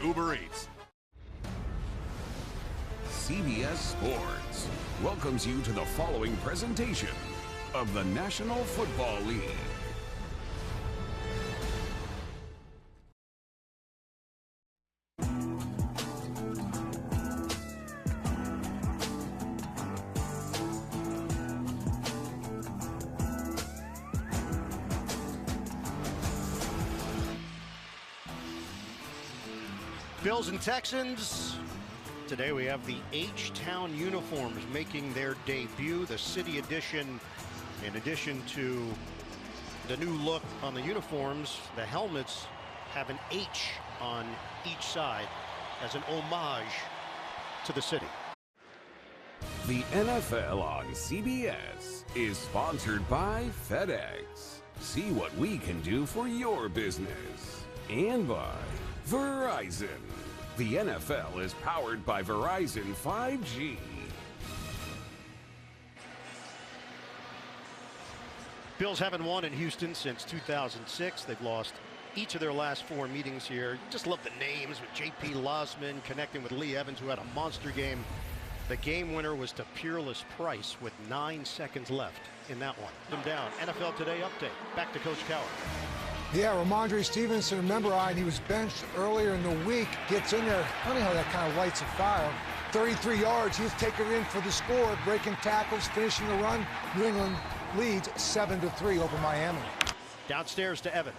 Uber Eats. CBS Sports welcomes you to the following presentation of the National Football League. Bills and Texans. Today we have the H-Town uniforms making their debut, the city edition. In addition to the new look on the uniforms, the helmets have an H on each side as an homage to the city. The NFL on CBS is sponsored by FedEx. See what we can do for your business. And by Verizon. The NFL is powered by Verizon 5G. Bills haven't won in Houston since 2006. They've lost each of their last 4 meetings here. Just love the names with J.P. Losman connecting with Lee Evans, who had a monster game. The game winner was to Peerless Price with 9 seconds left in that one. Them down. NFL Today update. Back to Coach Cowher. Yeah, Ramondre Stevenson, remember, he was benched earlier in the week, gets in there. Funny how that kind of lights a fire. 33 yards, he's taking it in for the score, breaking tackles, finishing the run. New England leads 7-3 over Miami. Downstairs to Evan.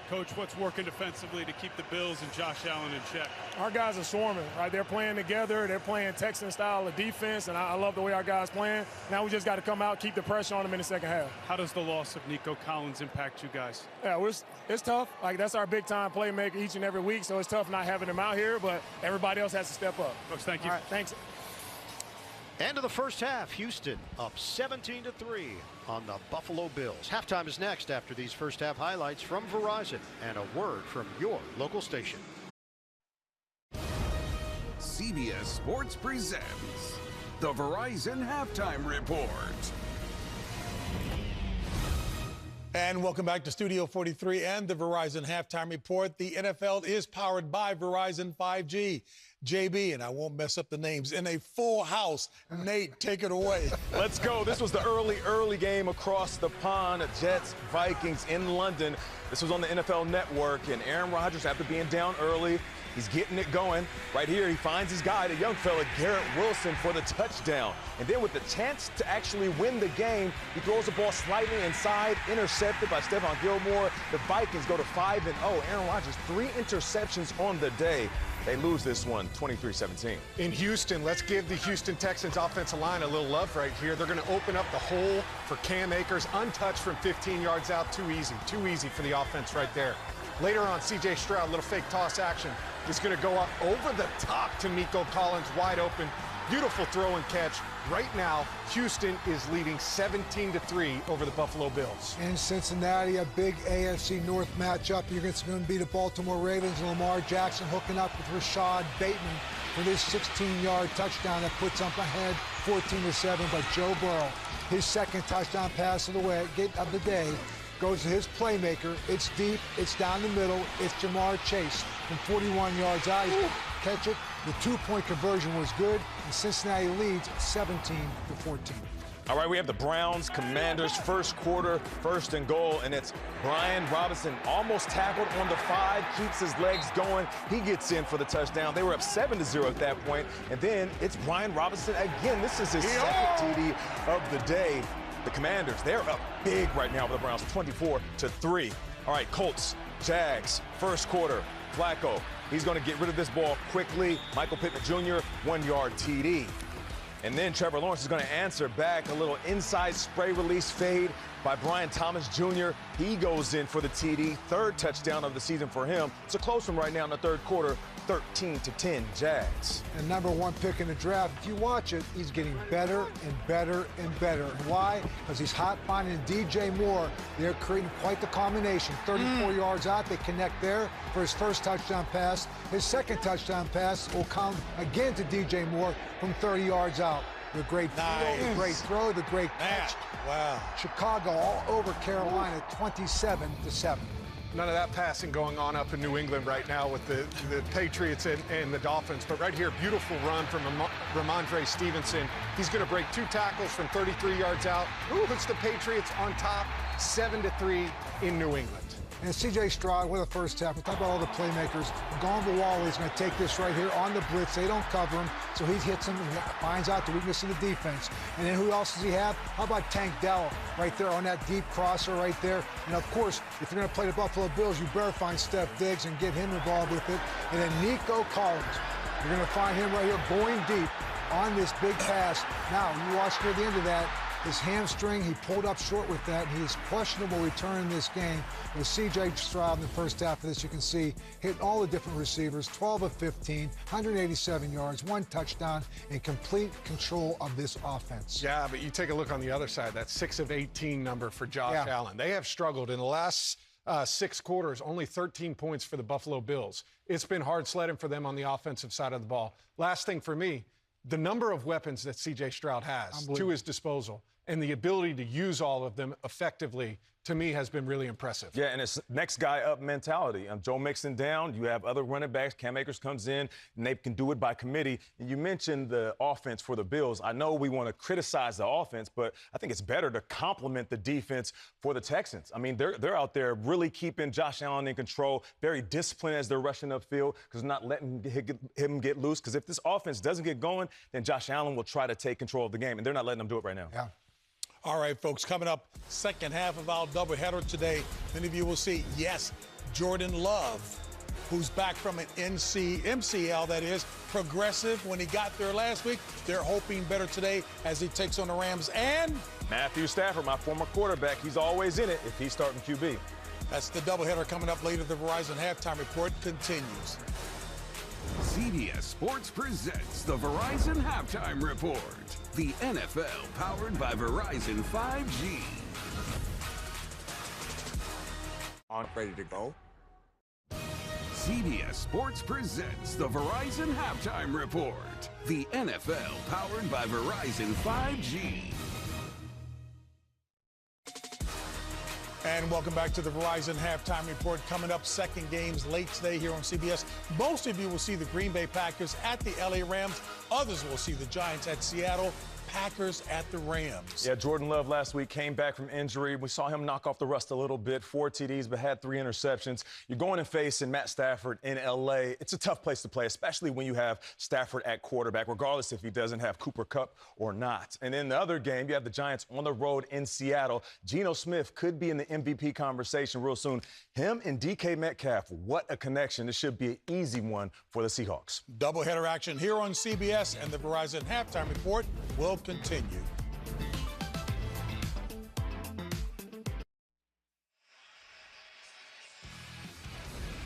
Coach, what's working defensively to keep the Bills and Josh Allen in check? Our guys are swarming, right? They're playing together. They're playing Texan style of defense, and I love the way our guys playing. Now we just got to come out, keep the pressure on them in the second half. How does the loss of Nico Collins impact you guys? Yeah, it's tough. Like, that's our big-time playmaker each and every week, so it's tough not having him out here, but everybody else has to step up. Coach, thank you. All right, thanks. End of the first half, Houston up 17-3 on the Buffalo Bills. Halftime is next after these first half highlights from Verizon and a word from your local station. CBS Sports presents the Verizon Halftime Report. And welcome back to Studio 43 and the Verizon Halftime Report. The NFL is powered by Verizon 5G. JB, and I won't mess up the names, in a full house. Nate, take it away. Let's go. This was the early game across the pond. Jets, Vikings in London. This was on the NFL Network, and Aaron Rodgers, after being down early, he's getting it going. Right here, he finds his guy, the young fella, Garrett Wilson, for the touchdown. And then with the chance to actually win the game, he throws the ball slightly inside, intercepted by Stephon Gilmore. The Vikings go to 5-0. Aaron Rodgers, 3 interceptions on the day. They lose this one, 23-17. In Houston, let's give the Houston Texans offensive line a little love right here. They're going to open up the hole for Cam Akers, untouched from 15 yards out. Too easy for the offense right there. Later on, C.J. Stroud, little fake toss action, is going to go up over the top to Nico Collins, wide open. Beautiful throw and catch. Right now, Houston is leading 17-3 over the Buffalo Bills. In Cincinnati, a big AFC North matchup. You're going to be the Baltimore Ravens and Lamar Jackson hooking up with Rashad Bateman for this 16-yard touchdown that puts them ahead 14-7. But Joe Burrow, his second touchdown pass of the day, goes to his playmaker. It's deep. It's down the middle. It's Jamar Chase from 41 yards out. He's going to catch it. The 2-point conversion was good, and Cincinnati leads 17-14. All right, we have the Browns, Commanders, first quarter, 1st and goal, and it's Brian Robinson, almost tackled on the 5, keeps his legs going. He gets in for the touchdown. They were up 7-0 at that point, and then it's Brian Robinson again. This is his second TD of the day. The Commanders, they're up big right now with the Browns, 24-3. All right, Colts, Jags, first quarter, Flacco. He's going to get rid of this ball quickly. Michael Pittman Jr., 1-yard TD. And then Trevor Lawrence is going to answer back, a little inside spray release fade by Brian Thomas Jr. He goes in for the TD, 3rd touchdown of the season for him. It's a close one right now in the 3rd quarter, 13-10 Jags. And #1 pick in the draft. If you watch it, he's getting better and better and better. And why? Because he's hot finding DJ Moore. They're creating quite the combination. 34 yards out, they connect there for his first touchdown pass. His second touchdown pass will come again to DJ Moore from 30 yards out. The great the great throw, the great catch. Wow. Chicago all over Carolina, 27-7. None of that passing going on up in New England right now with the Patriots and the Dolphins. But right here, beautiful run from Ramondre Stevenson. He's going to break 2 tackles from 33 yards out. Puts the Patriots on top, 7-3 in New England. And C.J. Stroud, with the first half, we talk about all the playmakers. Gonzalez is going to take this right here on the blitz. They don't cover him, so he hits him and finds out the weakness in the defense. And then who else does he have? How about Tank Dell right there on that deep crosser right there? And, of course, if you're going to play the Buffalo Bills, you better find Steph Diggs and get him involved with it. And then Nico Collins, you're going to find him right here going deep on this big pass. Now, you watch near the end of that. His hamstring, he pulled up short with that. He is questionable returning this game. With C.J. Stroud in the first half of this, you can see hit all the different receivers, 12 of 15, 187 yards, 1 touchdown, and complete control of this offense. Yeah, but you take a look on the other side, that 6 of 18 number for Josh Allen. They have struggled in the last 6 quarters, only 13 points for the Buffalo Bills. It's been hard sledding for them on the offensive side of the ball. Last thing for me, the number of weapons that C.J. Stroud has to his disposal and the ability to use all of them effectively, to me, has been really impressive. Yeah, and it's next guy up mentality. Joe Mixon down. You have other running backs. Cam Akers comes in, and they can do it by committee. And you mentioned the offense for the Bills. I know we want to criticize the offense, but I think it's better to complement the defense for the Texans. I mean, they're out there really keeping Josh Allen in control, very disciplined as they're rushing upfield because not letting him get loose. Because if this offense doesn't get going, then Josh Allen will try to take control of the game, and they're not letting them do it right now. Yeah. All right, folks, coming up, second half of our doubleheader today. Many of you will see, yes, Jordan Love, who's back from an MCL, that is, progressive when he got there last week. They're hoping better today as he takes on the Rams. And Matthew Stafford, my former quarterback, he's always in it if he's starting QB. that's the doubleheader coming up later. The Verizon Halftime Report continues. CBS Sports presents the Verizon Halftime Report. The NFL powered by Verizon 5G. Ready to go? CBS Sports presents the Verizon Halftime Report. The NFL powered by Verizon 5G. And welcome back to the Verizon Halftime Report. Coming up, second games late today here on CBS. Most of you will see the Green Bay Packers at the LA Rams. Others will see the Giants at Seattle. Packers at the Rams. Yeah, Jordan Love last week came back from injury. We saw him knock off the rust a little bit, 4 TDs, but had 3 interceptions. You're going and facing Matt Stafford in L.A. It's a tough place to play, especially when you have Stafford at quarterback, regardless if he doesn't have Cooper Kupp or not. And in the other game, you have the Giants on the road in Seattle. Geno Smith could be in the MVP conversation real soon. Him and DK Metcalf, what a connection. This should be an easy one for the Seahawks. Doubleheader action here on CBS, and the Verizon Halftime Report will continue.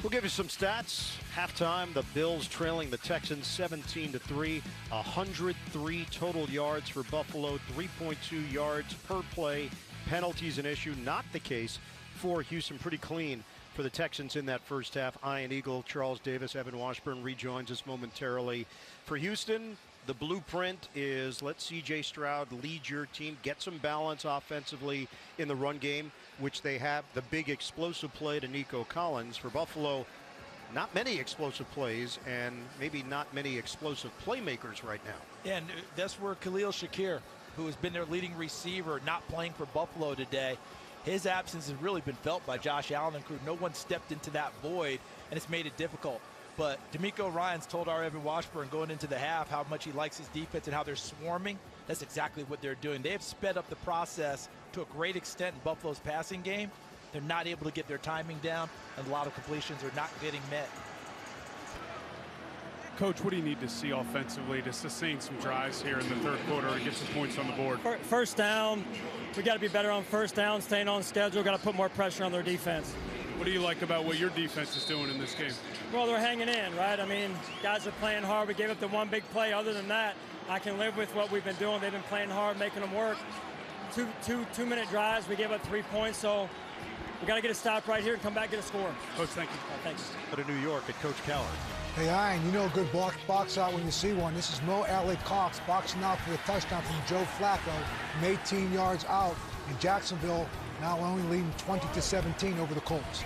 We'll give you some stats. Halftime, the Bills trailing the Texans 17-3, 103 total yards for Buffalo, 3.2 yards per play. Penalties an issue, not the case for Houston. Pretty clean for the Texans in that first half. Ian Eagle, Charles Davis, Evan Washburn rejoins us momentarily. For Houston, the blueprint is let C.J. Stroud lead your team, get some balance offensively in the run game, which they have. The big explosive play to Nico Collins. For Buffalo, not many explosive plays and maybe not many explosive playmakers right now. And that's where Khalil Shakir, who has been their leading receiver, not playing for Buffalo today. His absence has really been felt by Josh Allen and crew. No one stepped into that void, and it's made it difficult. But D'Amico Ryans told our Evan Washburn going into the half how much he likes his defense and how they're swarming. That's exactly what they're doing. They have sped up the process to a great extent in Buffalo's passing game. They're not able to get their timing down, and a lot of completions are not getting met. Coach, what do you need to see offensively to sustain some drives here in the third quarter and get some points on the board? First down, we got to be better on first down, staying on schedule, got to put more pressure on their defense. What do you like about what your defense is doing in this game? Well, they're hanging in, right? I mean, guys are playing hard. We gave up the one big play. Other than that, I can live with what we've been doing. They've been playing hard, making them work. Two-minute drives. We gave up 3 points, so we got to get a stop right here and come back and get a score. Coach, thank you. Thanks. Go to New York at Coach Coward. Hey, Ian, you know a good box out when you see one. This is Mo Alley Cox boxing out for the touchdown from Joe Flacco from 18 yards out. In Jacksonville now only leading 20-17 over the Colts.